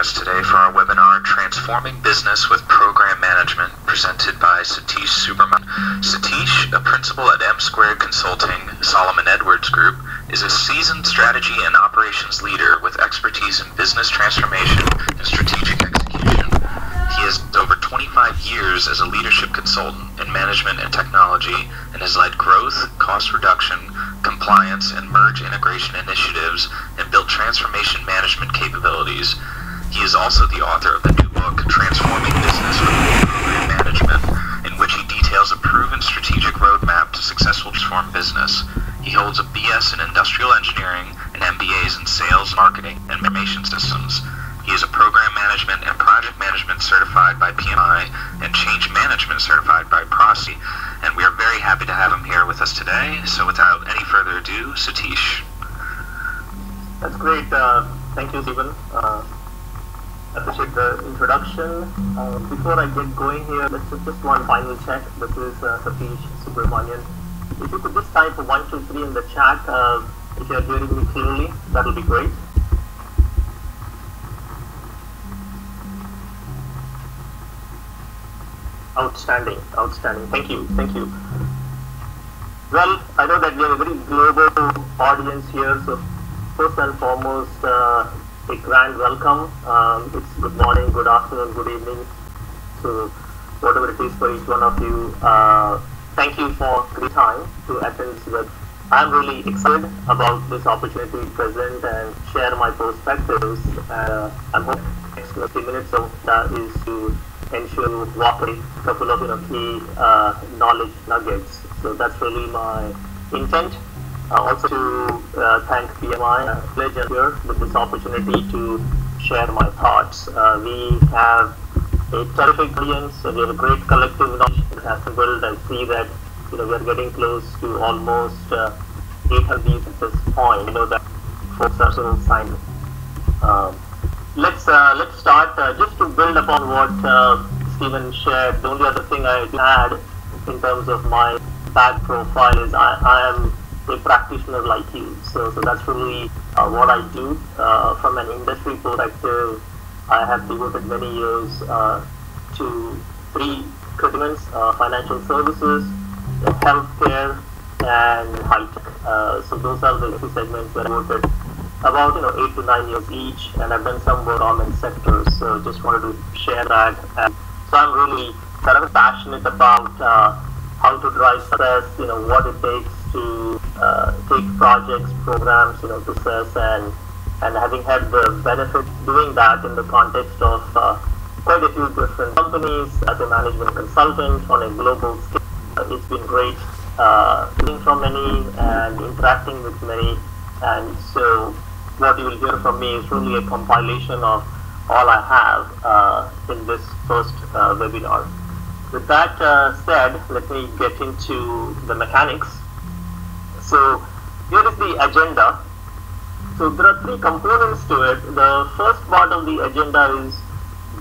us today for our webinar, Transforming Business with Program Management, presented by Satish Subramanian. Satish, a principal at M Squared Consulting, Solomon Edwards Group, is a seasoned strategy and operations leader with expertise in business transformation and strategic execution. He has over 25 years as a leadership consultant in management and technology and has led growth, cost reduction, compliance, and merge integration initiatives and built transformation management capabilities. He is also the author of the new book, Transforming Business with Program Management, in which he details a proven strategic roadmap to successful transform business. He holds a BS in Industrial Engineering and MBAs in Sales, Marketing, and Information Systems. He is a Program Management and Project Management certified by PMI and Change Management certified by PROSI, and we are very happy to have him here with us today. So without any further ado, Satish. That's great. Thank you, Stephen. Appreciate the introduction. Before I get going here, let's just one final check. This is Satish Subramanian. If you could just type 1, 2, 3 in the chat if you are hearing me clearly, that will be great. Outstanding, outstanding. Thank you, thank you. Well, I know that we have a very global audience here, so first and foremost, a grand welcome. It's good morning, good afternoon, good evening. So whatever it is for each one of you, thank you for the time to attend this. I'm really excited about this opportunity to present and share my perspectives. I'm hoping the next 50 minutes of that is to ensure you walk away a couple of key knowledge nuggets. So that's really my intent. Also to thank PMI, pleasure here with this opportunity to share my thoughts. We have a terrific audience. We have a great collective knowledge that has been built. I see that we are getting close to almost 800 at this point. I know that folks are still signed. Let's start. Just to build upon what Stephen shared, the only other thing I add in terms of my back profile is I am a practitioner like you. So that's really what I do. From an industry perspective, I have devoted many years to 3 segments: financial services, healthcare, and high tech. So those are the 2 segments where I devoted about 8 to 9 years each, and I've done some government sectors. So just wanted to share that. And so I'm really kind of passionate about how to drive success. What it takes to take projects, programs, to success, and having had the benefit doing that in the context of quite a few different companies as a management consultant on a global scale. It's been great learning from many and interacting with many, and so what you will hear from me is really a compilation of all I have in this first webinar. With that said, let me get into the mechanics. So here is the agenda. So there are 3 components to it. The first part of the agenda is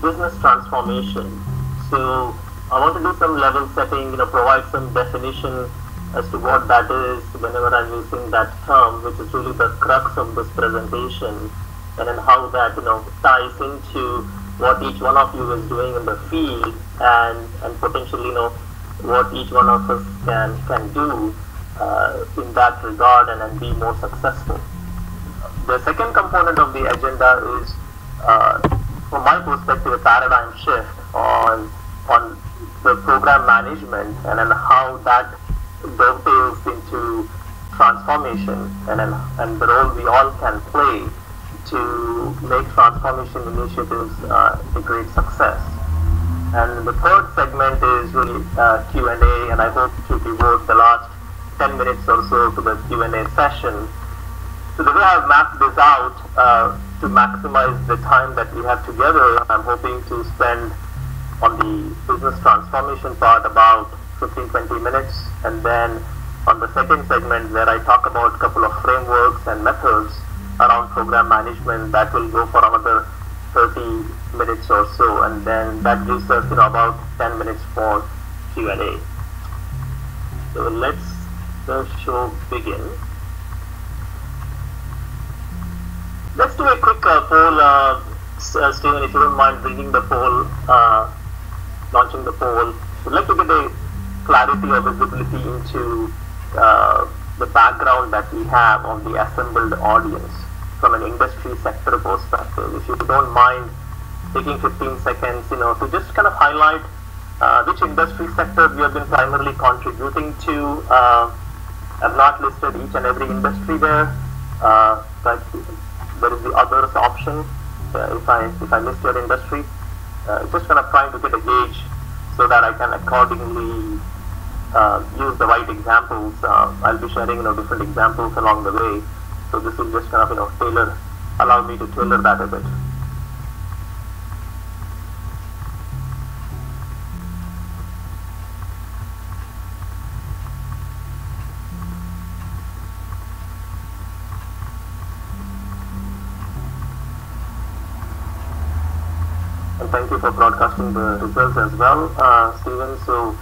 business transformation. So I want to do some level setting, provide some definition as to what that is whenever I'm using that term, which is really the crux of this presentation, and then how that ties into what each one of you is doing in the field, and potentially what each one of us can do in that regard and be more successful. The second component of the agenda is, from my perspective, a paradigm shift on the program management and then how that dovetails into transformation and the role we all can play to make transformation initiatives a great success. And the third segment is really Q&A, and I hope to devote the last 10 minutes or so to the Q&A session. So the way I've mapped this out to maximize the time that we have together, I'm hoping to spend on the business transformation part about 15-20 minutes, and then on the second segment where I talk about a couple of frameworks and methods around program management, that will go for another 30 minutes or so, and then that gives us about 10 minutes for Q&A. So let's the show begin. Let's do a quick poll. Stephen, if you don't mind bringing the poll, launching the poll, we'd like to get a clarity or visibility into the background that we have on the assembled audience from an industry sector perspective. If you don't mind taking 15 seconds, to just kind of highlight which industry sector we have been primarily contributing to. I've not listed each and every industry there, but there is the others option. If I missed your industry, just kind of trying to get a gauge so that I can accordingly use the right examples. I'll be sharing different examples along the way, so this will just kind of allow me to tailor that a bit. And thank you for broadcasting the results as well, Stephen. So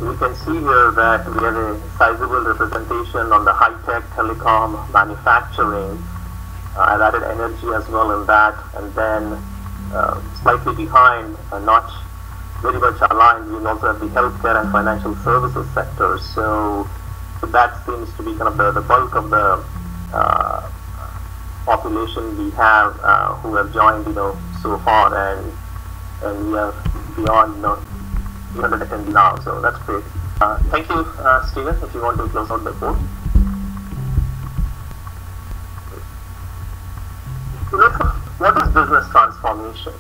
we can see here that we have a sizable representation on the high-tech, telecom, manufacturing. I've added energy as well in that, and then slightly behind, not very much aligned, we also have the healthcare and financial services sectors. So that seems to be kind of the bulk of the population we have who have joined, so far, and we are beyond 300 attendees now, so that's great. Thank you, Stephen, if you want to close out the board. What is business transformation?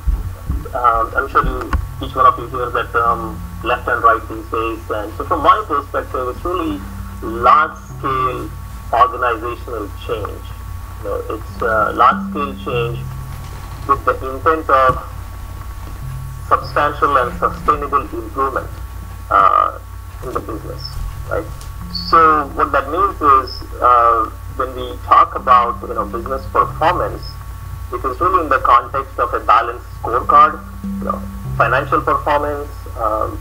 I'm sure each one of you hears that term left and right these days, and so from my perspective, it's really large-scale organizational change. It's large-scale change with the intent of substantial and sustainable improvement in the business, right? So what that means is when we talk about business performance, it is really in the context of a balanced scorecard, financial performance,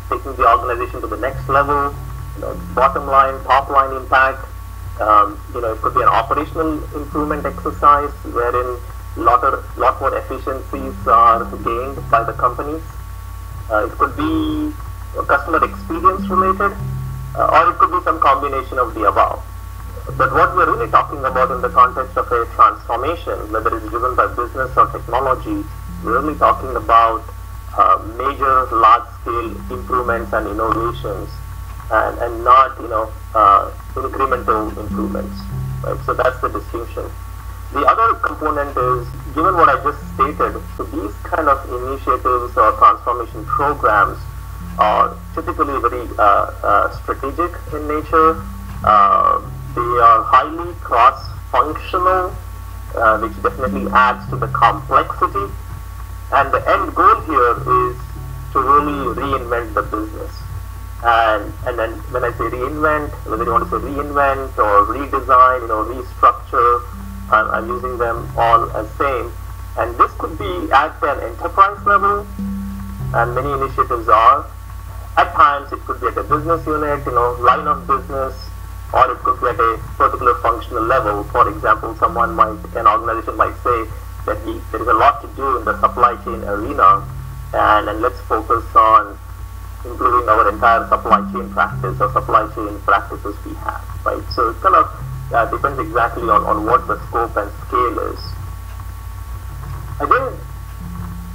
taking the organization to the next level, bottom line, top line impact. It could be an operational improvement exercise wherein lot more efficiencies are gained by the companies. It could be customer experience related, or it could be some combination of the above. But what we're really talking about in the context of a transformation, whether it's driven by business or technology, we're really talking about major large-scale improvements and innovations, and not incremental improvements. Right? So that's the distinction. The other component is, given what I just stated, so these kind of initiatives or transformation programs are typically very strategic in nature. They are highly cross-functional, which definitely adds to the complexity. And the end goal here is to really reinvent the business. And then when I say reinvent, whether you want to say reinvent or redesign, restructure, I'm using them all as same. And this could be at an enterprise level, and many initiatives are. At times it could be at a business unit, line of business, or it could be at a particular functional level. For example, an organization might say that there is a lot to do in the supply chain arena, and let's focus on improving our entire supply chain practice or supply chain practices we have, right? So it kind of depends exactly on what the scope and scale is. I didn't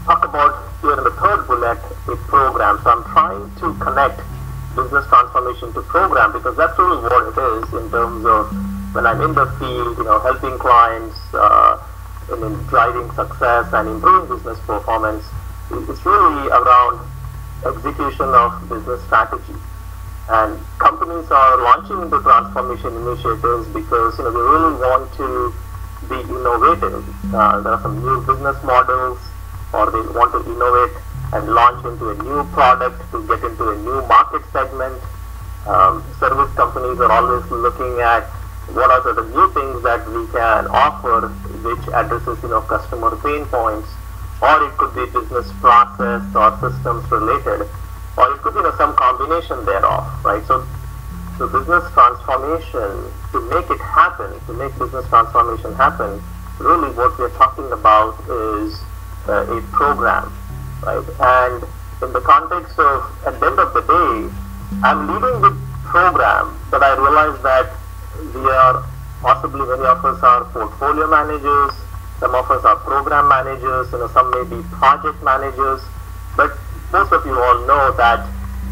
talk about here in the third bullet a program, so I'm trying to connect business transformation to program, because that's really what it is in terms of when I'm in the field, helping clients in driving success and improving business performance. It's really around execution of business strategy. And companies are launching into transformation initiatives because they really want to be innovative. There are some new business models, or they want to innovate and launch into a new product to get into a new market segment. Service companies are always looking at what are the new things that we can offer which addresses customer pain points, or it could be business process or systems related, or it could be some combination thereof, right? So business transformation, to make it happen, to make business transformation happen, really what we're talking about is a program, right? And in the context of, at the end of the day, I'm leading the program, but I realize that we are, possibly many of us are portfolio managers, some of us are program managers, some may be project managers, but most of you all know that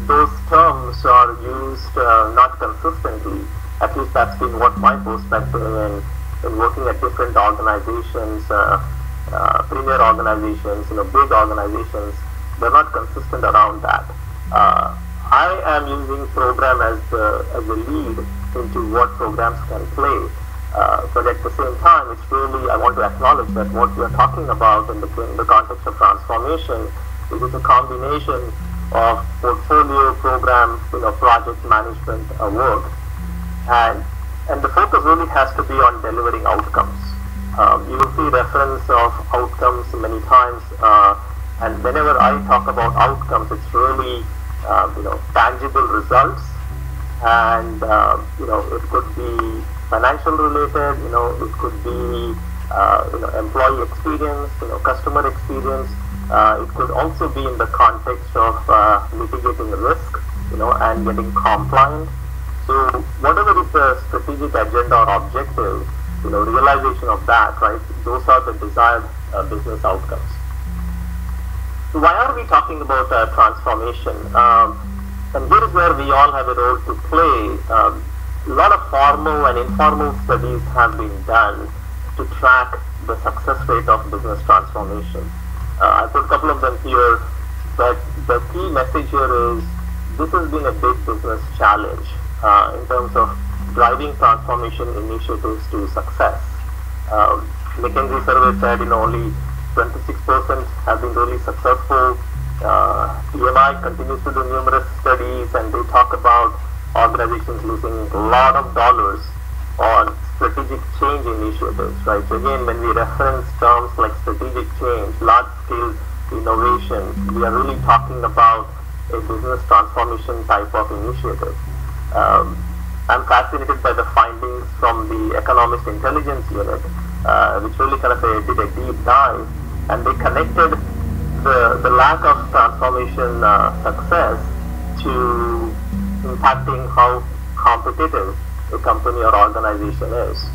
those terms are used not consistently. At least that's been what my perspective in working at different organizations, premier organizations, big organizations. They're not consistent around that. I am using program as a lead into what programs can play. But at the same time, it's really, I want to acknowledge that what we are talking about in the context of transformation is a combination of portfolio, program, project management work, and the focus really has to be on delivering outcomes. You will see reference of outcomes many times, and whenever I talk about outcomes, it's really tangible results, and it could be financial related, it could be employee experience, customer experience. It could also be in the context of mitigating risk, and getting compliant. So whatever is the strategic agenda or objective, realization of that, right? Those are the desired business outcomes. So why are we talking about transformation? And here is where we all have a role to play. A lot of formal and informal studies have been done to track the success rate of business transformation. I put a couple of them here, but the key message here is this has been a big business challenge in terms of driving transformation initiatives to success. McKinsey survey said only 26% have been really successful. PMI continues to do numerous studies, and they talk about organizations losing a lot of dollars on strategic change initiatives, right? So again, when we reference terms like strategic change, large-scale innovation, we are really talking about a business transformation type of initiative. I'm fascinated by the findings from the Economist Intelligence Unit, which really kind of did a deep dive, and they connected the lack of transformation success to impacting how competitive a company or organization is.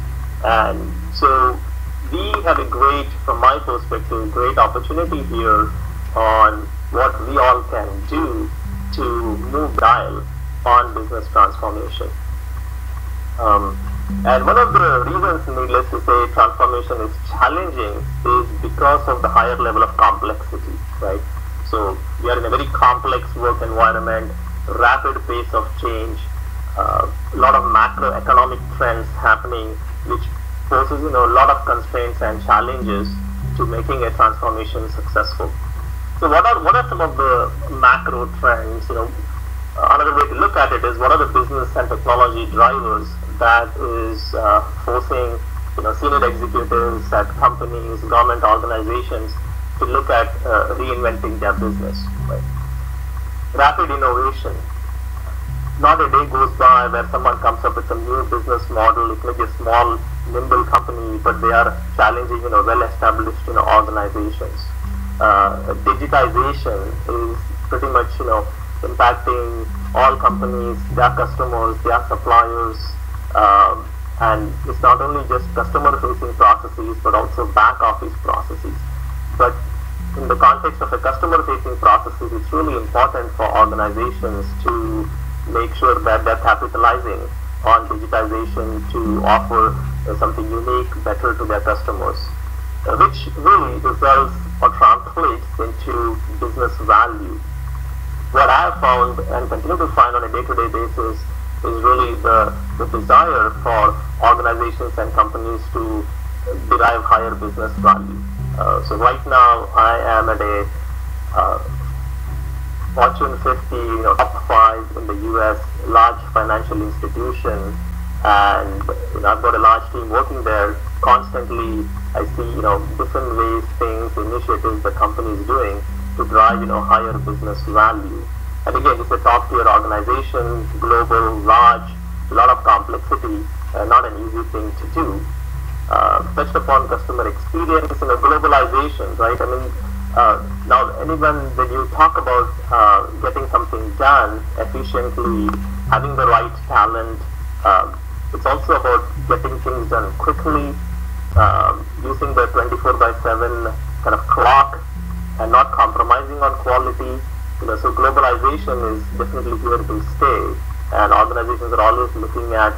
And so we have a great, from my perspective, great opportunity here on what we all can do to move dial on business transformation. And one of the reasons, needless to say, transformation is challenging is because of the higher level of complexity, right? So we are in a very complex work environment, rapid pace of change, a lot of macroeconomic trends happening, which poses a lot of constraints and challenges to making a transformation successful. So what are some of the macro trends? Another way to look at it is what are the business and technology drivers that is forcing senior executives at companies, government organizations to look at reinventing their business. Right? Rapid innovation. Not a day goes by where someone comes up with a new business model. It may be a small, nimble company, but they are challenging, well-established, organizations. Digitization is pretty much, impacting all companies, their customers, their suppliers, and it's not only just customer-facing processes, but also back-office processes. But in the context of a customer-facing processes, it's really important for organizations to make sure that they're capitalizing on digitization to offer something unique, better to their customers, which really results or translates into business value. What I have found and continue to find on a day-to-day basis is really the desire for organizations and companies to derive higher business value. So right now I am at a Fortune 50, top 5 in the US, large financial institution, and I've got a large team working there. Constantly, I see different ways, things, initiatives the company is doing to drive higher business value. And again, it's a top tier organization, global, large, a lot of complexity, not an easy thing to do. touched upon customer experience, globalization, right? I mean, now anyone, when you talk about getting something done efficiently, having the right talent, it's also about getting things done quickly, using the 24/7 kind of clock and not compromising on quality. So globalization is definitely here to stay, and organizations are always looking at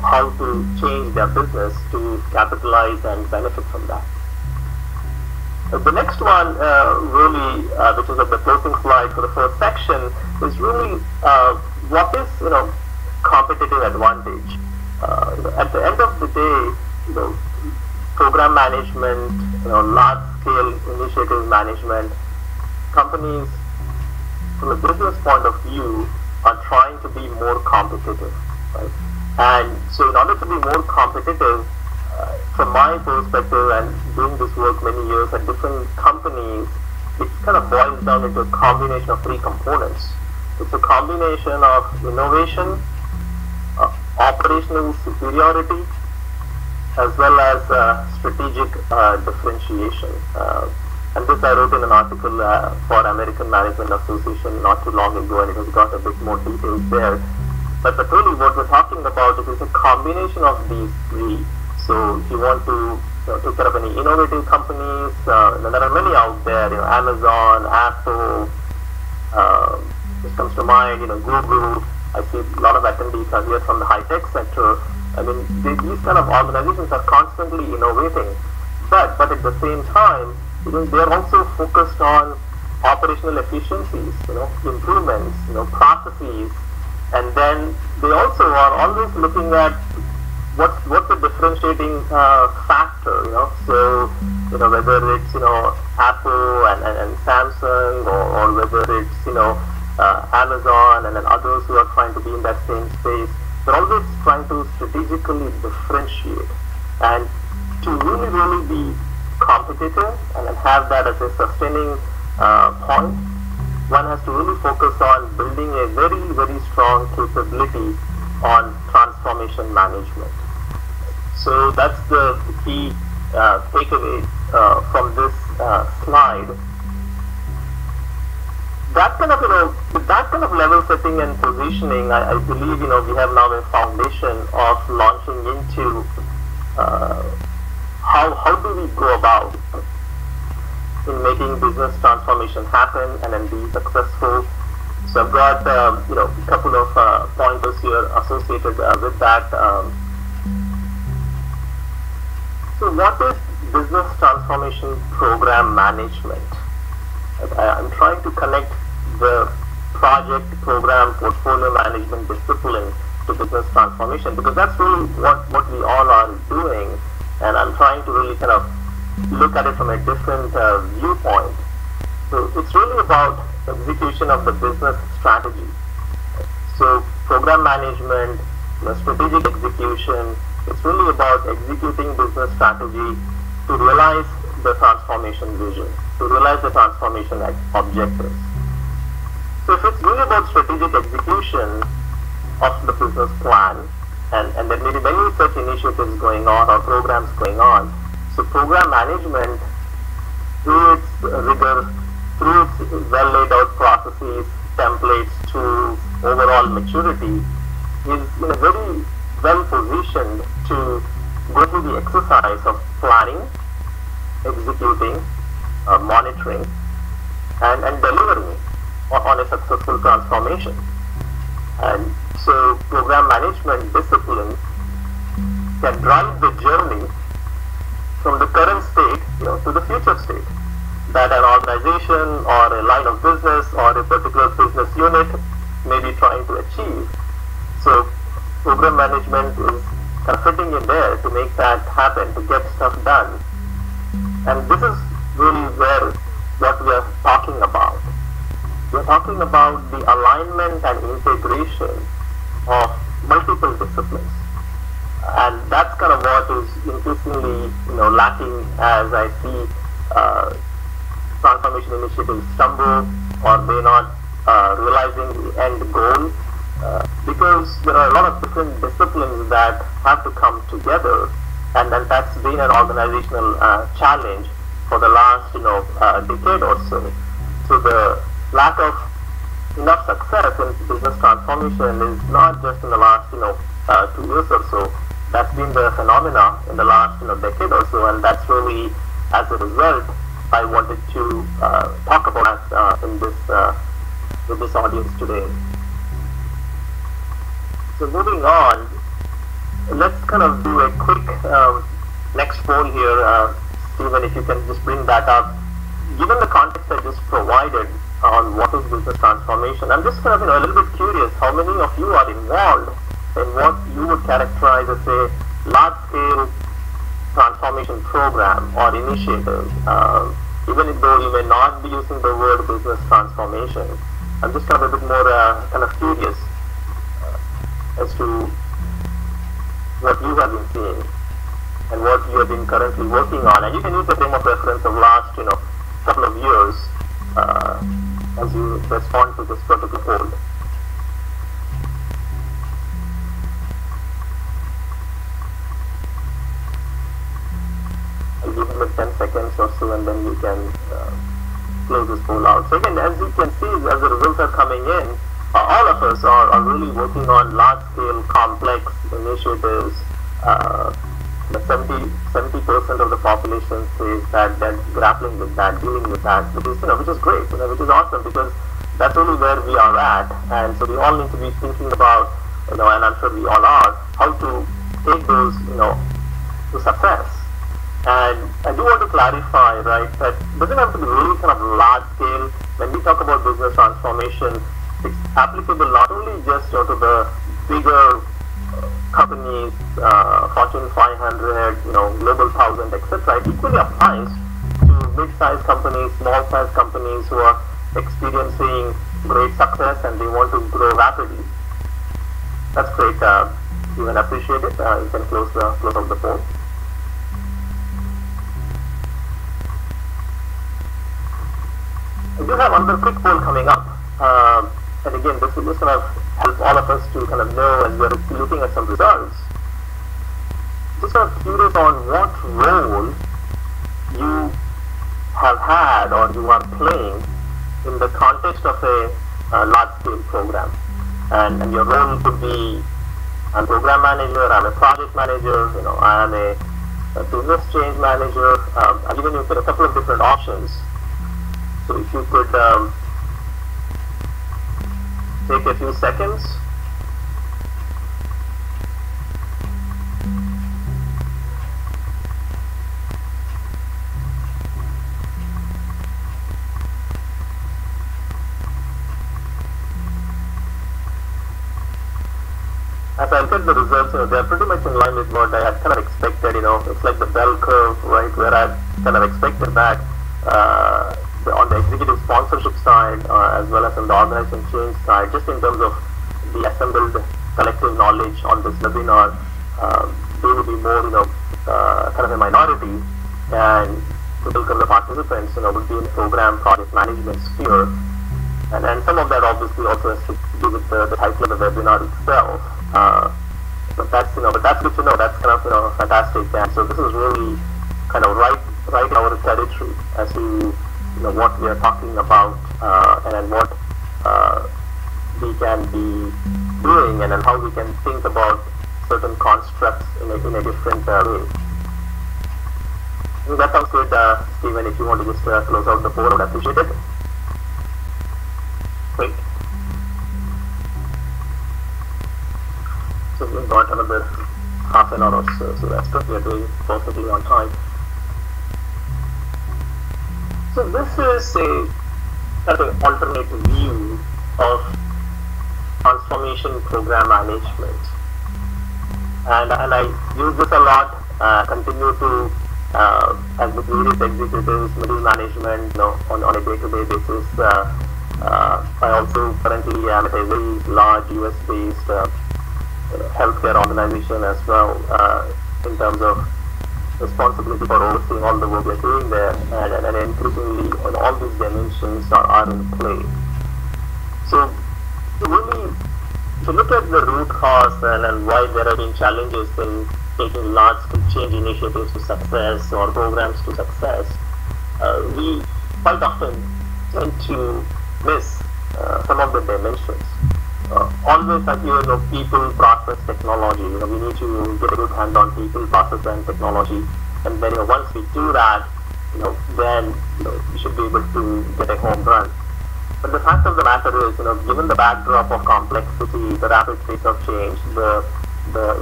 how to change their business to capitalize and benefit from that. The next one, really, which is at the closing slide for the first section, is really what is competitive advantage. At the end of the day, program management, large-scale initiative management, companies from a business point of view are trying to be more competitive, right? And so in order to be more competitive, from my perspective and doing this work many years at different companies, it kind of boils down into a combination of three components. It's a combination of innovation, operational superiority, as well as strategic differentiation. And this I wrote in an article for American Management Association not too long ago, and it has got a bit more details there. But really what we're talking about is a combination of these three. So if you want to take care of any innovative companies, there are many out there, Amazon, Apple, this comes to mind, Google. I see a lot of attendees are here from the high-tech sector. I mean, these kind of organizations are constantly innovating, but at the same time, they are also focused on operational efficiencies, improvements, processes, and then they also are always looking at what's the differentiating factor, So, whether it's Apple and Samsung, or whether it's Amazon and then others who are trying to be in that same space, they're always trying to strategically differentiate. And to really be competitive and then have that as a sustaining point, one has to really focus on building a very, very strong capability on transformation management. So that's the key takeaway from this slide. That kind of, with that kind of level setting and positioning, I believe, we have now a foundation of launching into how do we go about in making business transformation happen and then be successful. So I've got, a couple of pointers here associated with that. So what is business transformation program management? I'm trying to connect the project, program, portfolio management discipline to business transformation, because that's really what we all are doing, and I'm trying to really kind of look at it from a different viewpoint. So it's really about execution of the business strategy. So program management, strategic execution, it's really about executing business strategy to realize the transformation vision, to realize the transformation objectives. So if it's really about strategic execution of the business plan, and there may be many such initiatives going on or programs going on, so program management, through its rigor, through its well laid out processes, templates, tools, overall maturity, is in a very well positioned to go through the exercise of planning, executing, monitoring, and delivering on a successful transformation. And so program management discipline can drive the journey from the current state to the future state that an organization or a line of business or a particular business unit may be trying to achieve. So program management is kind of fitting in there to make that happen, to get stuff done. And this is really where what we are talking about. We're talking about the alignment and integration of multiple disciplines. And that's kind of what is increasingly lacking as I see transformation initiatives stumble or may not realizing the end goal, because there are a lot of different disciplines that have to come together and that's been an organizational challenge for the last decade or so. So the lack of enough success in business transformation is not just in the last 2 years or so. That's been the phenomena in the last decade or so, and that's really as a result I wanted to talk about that in this with this audience today. So moving on, let's kind of do a quick next poll here. Stephen, if you can just bring that up. Given the context I just provided on what is business transformation, I'm just kind of a little bit curious how many of you are involved in what you would characterize as a large-scale transformation program or initiative. Even though you may not be using the word business transformation, I'm just kind of a bit more kind of curious as to what you have been seeing and what you have been currently working on. And you can use the frame of reference of last couple of years as you respond to this particular poll. I'll give him 10 seconds or so, and then you can close this poll out. So again, as you can see, as the results are coming in, all of us are really working on large-scale, complex initiatives. 70% of the population says that they're grappling with that, dealing with that, which is great, which is awesome, because that's really where we are at. And so we all need to be thinking about, and I'm sure we all are, how to take those, to success. And I do want to clarify, right, that it doesn't have to be really kind of large scale. When we talk about business transformation, it's applicable not only just to the bigger companies, Fortune 500, Global 1000, etc. It equally applies to mid-sized companies, small-sized companies who are experiencing great success and they want to grow rapidly. That's great. Stephen, appreciate it. You can close out the poll. I do have another quick poll coming up. And again, this will just kind of help all of us to kind of know as we're looking at some results. Just kind of curious on what role you have had or you are playing in the context of a large-scale program. And your role could be, I'm a program manager, I'm a project manager, I am a business change manager. I've given you a couple of different options. So if you could take a few seconds. As I look at the results, they're pretty much in line with what I had kind of expected. It's like the bell curve, right, where I kind of expected that on the executive sponsorship side, as well as on the organization change side, just in terms of the assembled collective knowledge on this webinar, they would be more, kind of a minority, and the bulk of the participants, would be in the program project management sphere. And some of that obviously also has to do with the title of the webinar itself. But that's good to know. That's kind of fantastic. And so this is really kind of right in our territory as to what we are talking about and what we can be doing and how we can think about certain constructs in a different way. That sounds good, Stephen. If you want to just close out the poll, I would appreciate it. Great. So we've got another half an hour or so, so that's good. We are doing perfectly on time. So this is a kind of alternate view of transformation program management, and I use this a lot. Continue to as with various executives, middle management, on a day-to-day basis. I also currently am at a very large US-based healthcare organization as well, in terms of responsibility for overseeing all the work we're doing there, and increasingly all these dimensions are in play. So really, to look at the root cause and why there have been challenges in taking large-scale change initiatives to success or programs to success, we quite often tend to miss some of the dimensions. Always I hear people, process, technology. We need to get a good hand on people, process, and technology. And then once we do that, then we should be able to get a home run. But the fact of the matter is, given the backdrop of complexity, the rapid pace of change, the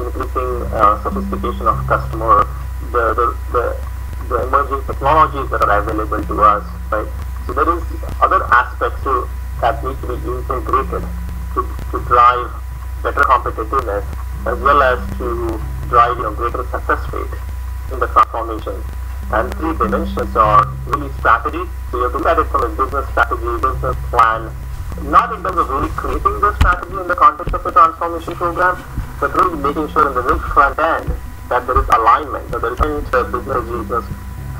increasing sophistication of customer, the emerging technologies that are available to us, right? So there is other aspects that need to be integrated to drive better competitiveness as well as to drive greater success rate in the transformation. And three dimensions are really strategy. So you have to look at it from a business strategy, business plan, not in terms of really creating the strategy in the context of the transformation program, but really making sure in the very front end that there is alignment, that there isn't business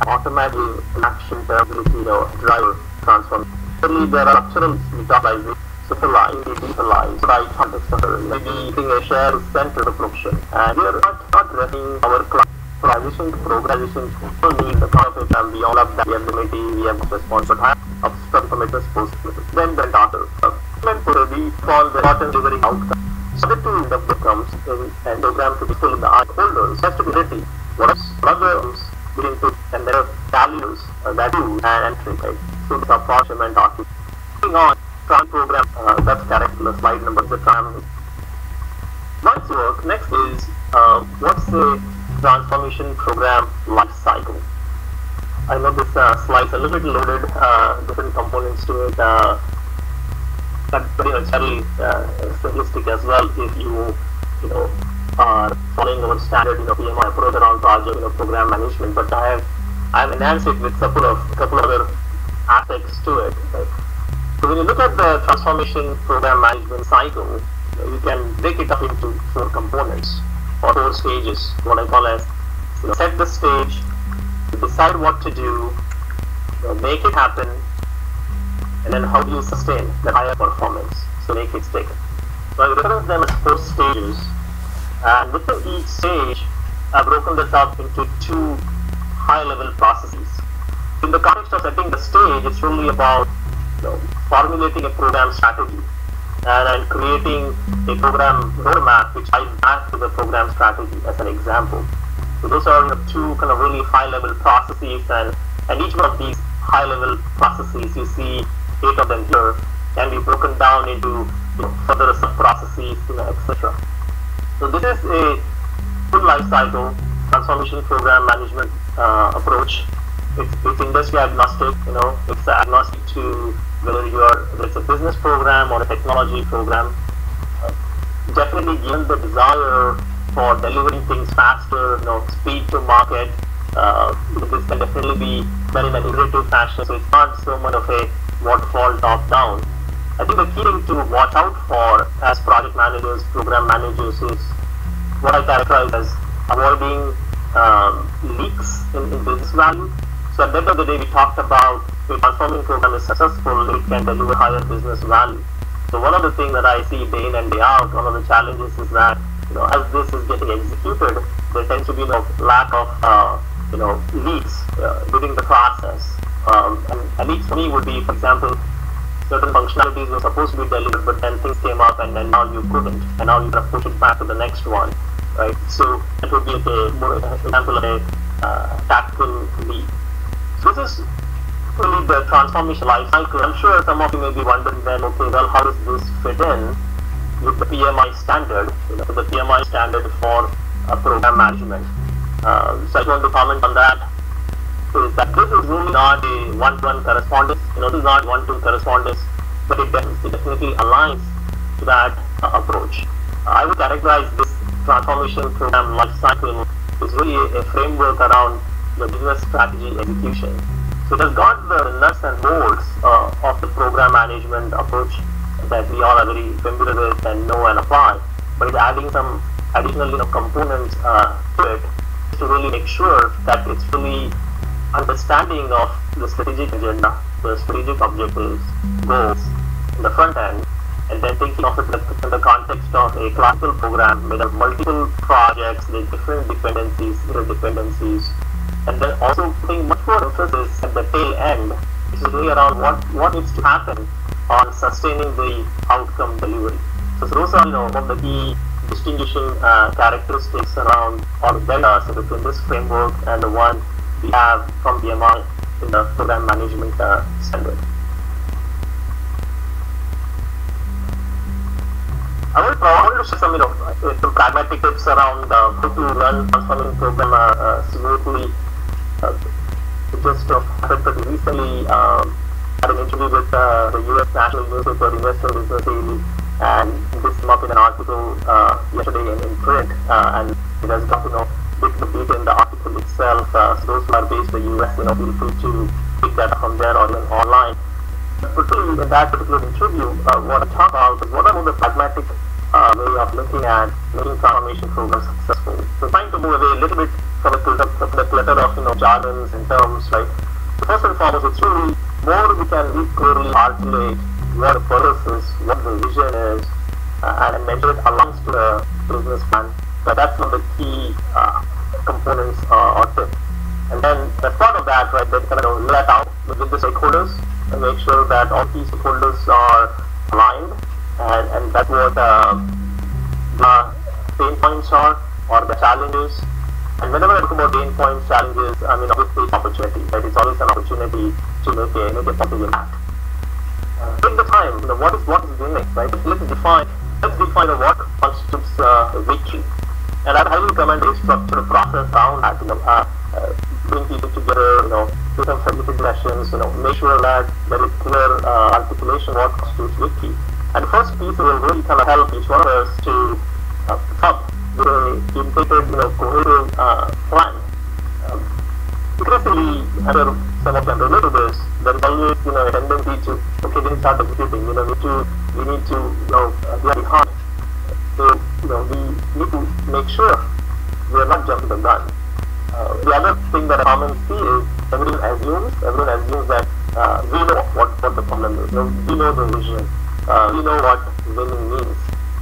automatic action ability, drive transformation. Certainly there are structural methodologies, supervise, decentralize, right context of maybe using a shared center approach. And we are not running our transition to programmation. We need the concept and we all have that ability, we have response, but have some commitments post. Then after. Then we call the bottom delivering outcome. So the two the becomes and program to be still in the eye holders has to be ready. What others getting to and there are values that do and right. So the approximate document. Moving on, trans program that's correct. Slide number the trans. Next work next is what's the transformation program life cycle. I know this slide's a little bit loaded, different components to it. But it's very simplistic as well if you are following our standard PMI approach around project program management. But I have enhanced it with couple other aspects to it. Right? So when you look at the transformation program management cycle, you can break it up into 4 components or 4 stages. What I call as set the stage, decide what to do, make it happen, and then how do you sustain the higher performance, so make it stick. So I refer to them as 4 stages, and within each stage I've broken this up into 2 high-level processes. In the context of setting the stage, it's really about formulating a program strategy and creating a program roadmap which ties back to the program strategy as an example. So those are 2 kind of really high-level processes, and each one of these high-level processes, you see 8 of them here, can be broken down into further sub-processes, etc. So this is a full life cycle transformation program management approach. It's industry agnostic, it's agnostic to whether it's a business program or a technology program. Definitely given the desire for delivering things faster, speed to market, this can definitely be done in an iterative fashion, so it's not so much of a waterfall top-down. I think the key thing to watch out for as project managers, program managers is what I characterize as avoiding leaks in business value. So at the end of the day, we talked about if a transforming program is successful, it can deliver higher business value. So one of the things that I see day in and day out, one of the challenges is that as this is getting executed, there tends to be lack of leaks during the process. And leaks for me would be, for example, certain functionalities were supposed to be delivered, but then things came up and then now you couldn't, and now you have to push it back to the next one, right? So that would be a more example of a tactical leak. So this is really the transformation life cycle. I'm sure some of you may be wondering then, okay, well, how does this fit in with the PMI standard, the PMI standard for program management? So I just want to comment on that. Is that this is really not a one-to-one correspondence, this is not one-to-one correspondence, but it definitely aligns to that approach. I would characterize this transformation program life cycle is really a framework around the business strategy execution. So it has got the nuts and bolts of the program management approach that we all are very familiar with and know and apply, but it's adding some additional components to it to really make sure that it's really understanding of the strategic agenda, the strategic objectives, goals in the front end, and then thinking of it in the context of a classical program with multiple projects with different dependencies, interdependencies, and then also putting much more emphasis at the tail end, which is really around what needs to happen on sustaining the outcome delivery. So those are one of the key distinguishing characteristics around or deltas between this framework and the one we have from BMI in the program management standard. I want to share some pragmatic tips around how to run transforming program smoothly. Just happened pretty recently. Had an interview with the U.S. National Newspaper, Investor Business Daily, and this came up in an article yesterday in print, and it has got bit debate in the article itself. So those who are based in the U.S., feel free to pick that up from there or even online. Particularly in that particular interview, what I talk about is what are the pragmatic way of looking at making transformation programs successful. So trying to move away a little bit from the clutter of jargons and terms, right? First and foremost, it's really more we can clearly articulate what the purpose is, what the vision is, and measure it aligns to the business plan. So that's one of the key components or tips. And then as part of that, right, then kind of let out with the stakeholders and make sure that all key stakeholders are aligned, and that's what the pain points are or the challenges. And whenever I talk about pain points, challenges, obviously it's opportunity, right? It's always an opportunity to make a positive impact. Take the time, what is doing next, right? Let's define what constitutes victory. And I highly recommend a structured process around that, bring people together, do some facilitated sessions, make sure that there is clear articulation what constitutes victory. And the first piece will really kind of help each one of us to come with a integrated, cohesive plan. Increasingly, I'm some of them relate to this, there is always, a tendency to, okay, we need to start executing, we need to, be behind. So, we need to make sure we are not jumping the gun. The other thing that I commonly see is everyone assumes that we know what the problem is. We know the vision. We know what winning means.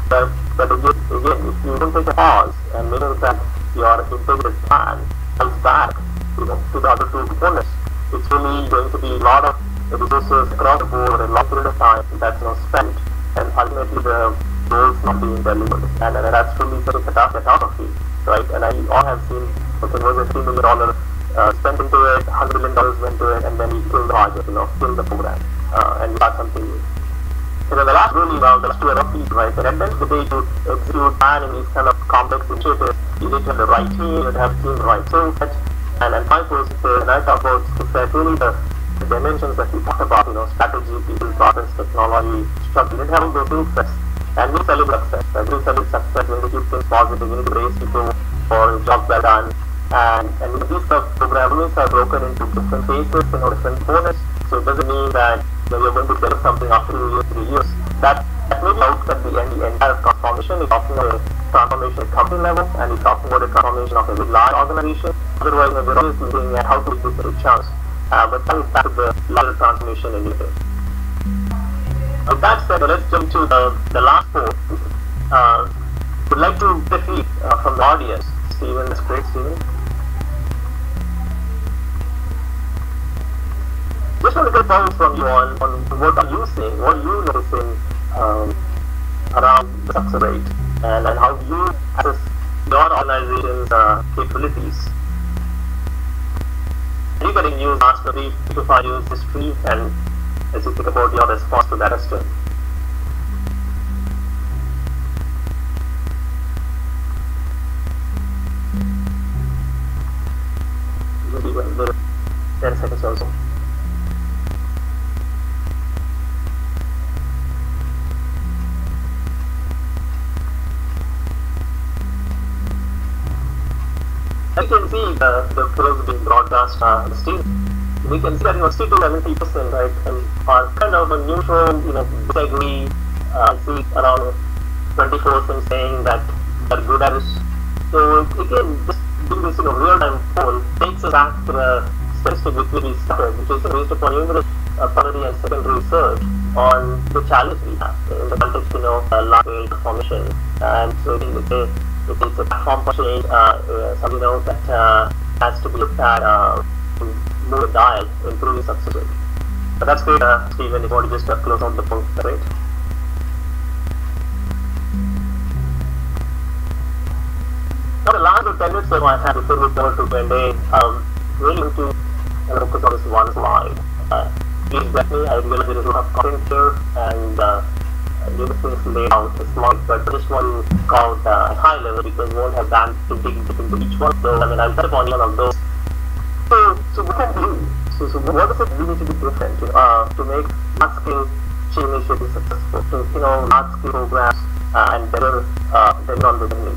But again, if you don't take a pause and make sure that your integrated plan comes back, to the other two components, it's really going to be a lot of resources across the board and a long period of time that's spent, and ultimately the goals not being delivered. And that's really such a catastrophe, right? And I all have seen, okay, was a $3 million spent into it, $100 million went to it, and then we kill the project, kill the program, and we start something new. And then the last really round, the last two are upbeat, right? And at the end of the day, to execute planning these kind of complex initiatives, you need to have the right team, you need to have the team right skill set. And my person says, and I talk about success, really the dimensions that we talked about, strategy, people, process, technology, structure. You need to have those skill sets. And we celebrate success. We celebrate success when we keep things positive. We need to raise people for jobs well done. And these programs are broken into different phases, different components. So it doesn't mean that you're going to deliver something after 2 years, 3 years. That may be out at the end, the entire transformation. We're talking about a transformation at company level, and we're talking about a transformation of a very large organization. Otherwise, we're always looking at how to make this a chance. But that is back to the larger transformation initiative. With that said, let's jump to the last point. Would like to defeat from the audience. Stephen, that's great, Stephen. Just want to get points from you on what are you seeing, what are you noticing around the success rate, and how you assess your organization's capabilities. Are you getting news last 3 to 5 years history, and as you think about your response to that question? Maybe 10 seconds also. You can see the films being broadcast still. We can see that 60 to 70%, right, are kind of a neutral, disagree. See around 24% saying that they're good at it. So again, just doing this real-time poll takes us back to the statistic which we started, which is based upon numerous primary and secondary research on the challenge we have in the context, large-scale transformation. And so it's a platform for change, something that has to be looked at to move the dial, improve the success rate. But that's great, Stephen, if you want to just close on the point, right? Now, the last 10 minutes that I have before we go to Q&A, really going to focus on this one slide. Please bless me, I realize there is a lot of content here, and things laid out a slide, but I just want to call it at high level because we won't have time to dig deep into each one. So, I'll touch upon one of those. So what can we do? So what is it we need to be different to make large-scale change initiatives successful? To large-scale programs and better on the journey.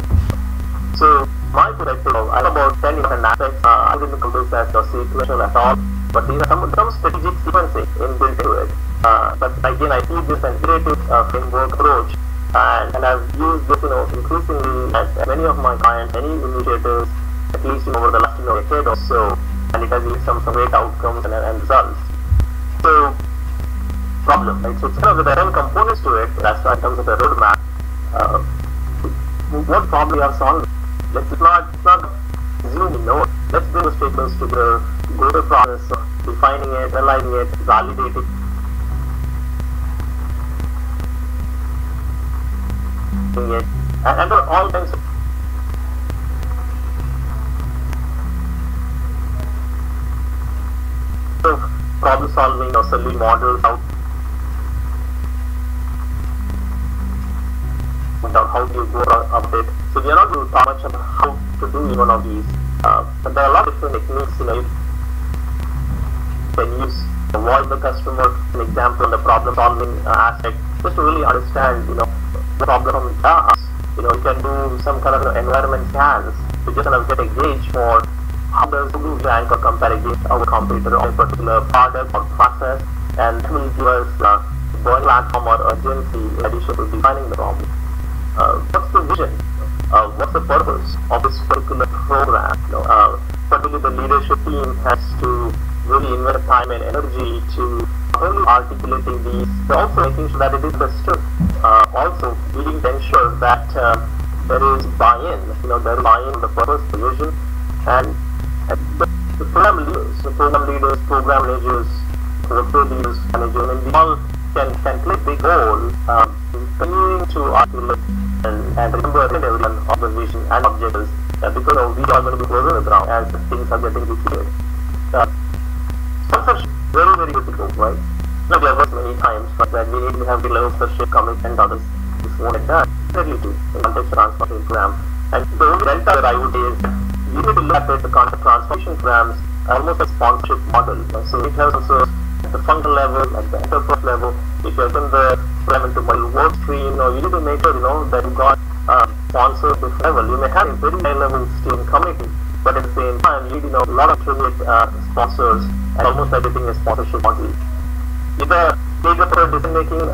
So my perspective, I know about 10 different aspects. I didn't compose as a sequential at all, but these are some strategic sequencing inbuilt into it. But again, I see this an iterative framework approach, and I've used this increasingly at many of my clients, many initiatives, at least over the last decade or so, and it has yielded some great outcomes and results. So problem, right? So it's kind of the 10 components to it. That's in terms of the roadmap. What problem we are solving? Let's not assume we know it. Let's bring the stakeholders together, go to the process of defining it, analyzing it, validating it, and all kinds of problem solving or solution models out. How do you go about it? So we are not going to talk much about how to do one of these, but there are a lot of different techniques. You can use avoid the customer, an example, the problem solving aspect, just to really understand, the problem us. You can do some kind of environment scans to just kind of get a gauge for how does we rank or compare against our competitor on a particular product or process, and that will give us burn platform or urgency in addition to defining the problem. What's the vision? What's the purpose of this particular program? Particularly the leadership team has to really invest time and energy to not only articulating these, but also making sure that it is understood. Also, we need to ensure that there is buy-in. There is buy-in on the purpose, the vision, and the program leaders, program managers, portfolio leaders, managers, and we all can play a big role in continuing to articulate and remember everyone of the vision and objectives, because we are going to be closer to the ground as things are getting defeated. Sponsorship, very, very difficult, right? We have worked many times, but that we need to have the level of sponsorship commitment others before it done. Exactly to the context transformation program. And the only delta that I would say is you need to look at the concept transformation programs almost a sponsorship model. So it has also at the functional level, at the enterprise level, if you open the program into multiple work stream, you need to make sure that you got sponsors at this level. You may have a very high level steering committee, but at the same time you need a lot of affiliate sponsors, and almost everything is sponsorship model. Either take up a decision making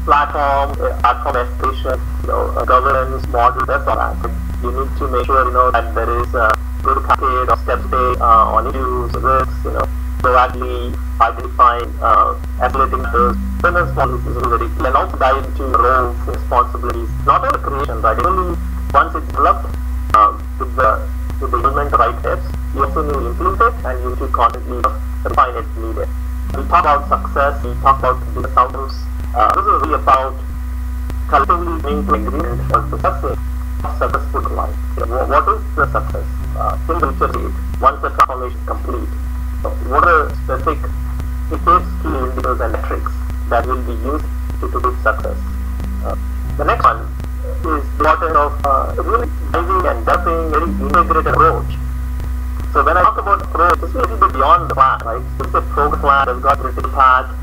platform aspiration, governance model, that's all that. You need to make sure that there is a good package of steps on issues, risks, proactively identifying escalating those business policies is very key, and also dive into roles, responsibilities, not only creation, right? Only once it's developed with the implement the right steps, you also need to implement it, and you need to constantly refine it needed. We talk about success, we talk about business outcomes. This is really about collectively coming to agreement for the success of successful life. What is the success? Simple date, once the transformation is complete. So what are specific key indicators and metrics that will be used to do success? The next one is the importance of really diving and developing very integrated approach. So when I talk about approach, it's a little bit beyond the plan, right? So it's a program plan that's got critical path.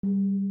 you.